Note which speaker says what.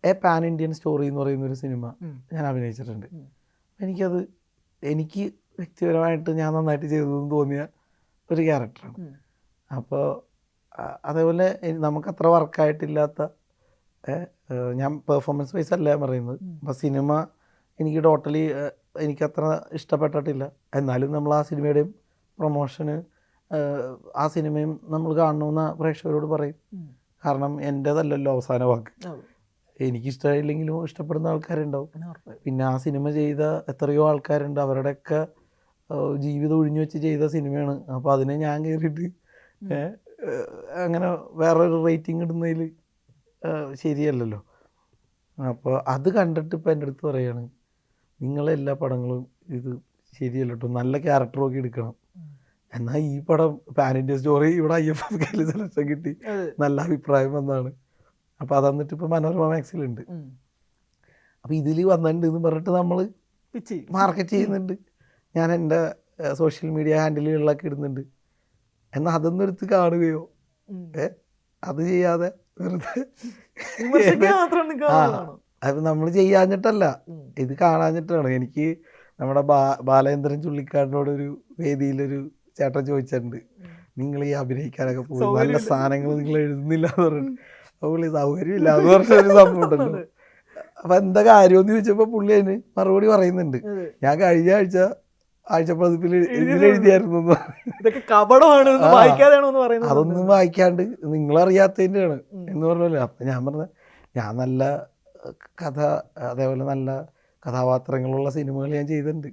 Speaker 1: A pan Indian story എന്ന് പറയുന്നൊരു cinema ഞാൻ അഭിനയിച്ചിട്ടുണ്ട്. എനിക്ക് വ്യക്തിപരമായിട്ട് ഞാൻ നന്നായിട്ട് ചെയ്തതെന്ന് തോന്നിയ ഒരു ക്യാരക്ടറാണ്. അപ്പോൾ അതേപോലെ നമുക്കത്ര വർക്കായിട്ടില്ലാത്ത, ഞാൻ പെർഫോമൻസ് വൈസ് അല്ല ഞാൻ പറയുന്നത്. അപ്പോൾ സിനിമ എനിക്ക് ടോട്ടലി എനിക്കത്ര ഇഷ്ടപ്പെട്ടിട്ടില്ല. എന്നാലും നമ്മൾ ആ സിനിമയുടെയും പ്രൊമോഷന് ആ സിനിമയും നമ്മൾ കാണണമെന്ന് പ്രേക്ഷകരോട് പറയും. കാരണം എൻ്റേതല്ലല്ലോ അവസാന വാക്ക്. എനിക്കിഷ്ടമായില്ലെങ്കിലും ഇഷ്ടപ്പെടുന്ന ആൾക്കാരുണ്ടാവും. പിന്നെ ആ സിനിമ ചെയ്ത എത്രയോ ആൾക്കാരുണ്ട്, അവരുടെയൊക്കെ ജീവിതം ഒഴിഞ്ഞു വെച്ച് ചെയ്ത സിനിമയാണ്. അപ്പോൾ അതിനെ ഞാൻ കയറിയിട്ട് അങ്ങനെ വേറൊരു റേറ്റിംഗ് ഇടുന്നതിൽ ശരിയല്ലല്ലോ. അപ്പോൾ അത് കണ്ടിട്ട് ഇപ്പം എൻ്റെ അടുത്ത് പറയുകയാണ്, നിങ്ങളെല്ലാ പടങ്ങളും ഇത് ശരിയല്ല കേട്ടോ, നല്ല ക്യാരക്ടറൊക്കെ എടുക്കണം. എന്നാൽ ഈ പടം പാൻ ഇന്ത്യ സ്റ്റോറി ഇവിടെ IFFKയിൽ സെലക്ഷൻ കിട്ടി, നല്ല അഭിപ്രായം വന്നാണ്. അപ്പോൾ അത് വന്നിട്ട് ഇപ്പോൾ മനോരമ മാക്സിലുണ്ട്. അപ്പോൾ ഇതിൽ വന്നിട്ടുണ്ട് എന്ന് പറഞ്ഞിട്ട് നമ്മൾ മാർക്കറ്റ് ചെയ്യുന്നുണ്ട്. ഞാൻ എൻ്റെ സോഷ്യൽ മീഡിയ ഹാൻഡിലുകളിലൊക്കെ ഇടുന്നുണ്ട്. എന്നാൽ അതൊന്നും എടുത്ത് കാണുകയോ അത് ചെയ്യാതെ വെറുതെ അത് നമ്മൾ ചെയ്യാഞ്ഞിട്ടല്ല, ഇത് കാണാഞ്ഞിട്ടാണ്. എനിക്ക് നമ്മുടെ ബാലേന്ദ്രൻ ചുള്ളിക്കാടിനോടൊരു വേദിയിലൊരു ചേട്ടൻ ചോദിച്ചിട്ടുണ്ട്, നിങ്ങൾ ഈ അഭിനയിക്കാനൊക്കെ പോയി നല്ല സാധനങ്ങൾ നിങ്ങൾ എഴുതുന്നില്ല എന്ന് പറഞ്ഞിട്ട്. അപ്പോൾ പുള്ളി സൗകര്യമില്ല എന്ന് പറഞ്ഞൊരു സംഭവം ഉണ്ടല്ലോ. അപ്പം എന്താ കാര്യമെന്ന് ചോദിച്ചപ്പോൾ പുള്ളി അതിന് മറുപടി പറയുന്നുണ്ട്, ഞാൻ കഴിഞ്ഞ ആഴ്ചപ്പതിപ്പിൽ ഇതിലെഴുതിയായിരുന്നു. അതൊന്നും വായിക്കാണ്ട് നിങ്ങളറിയാത്തതിൻ്റെയാണ് എന്ന് പറഞ്ഞല്ലോ. അപ്പം ഞാൻ പറഞ്ഞത്, ഞാൻ നല്ല കഥ അതേപോലെ നല്ല കഥാപാത്രങ്ങളുള്ള സിനിമകൾ ഞാൻ ചെയ്തിട്ടുണ്ട്.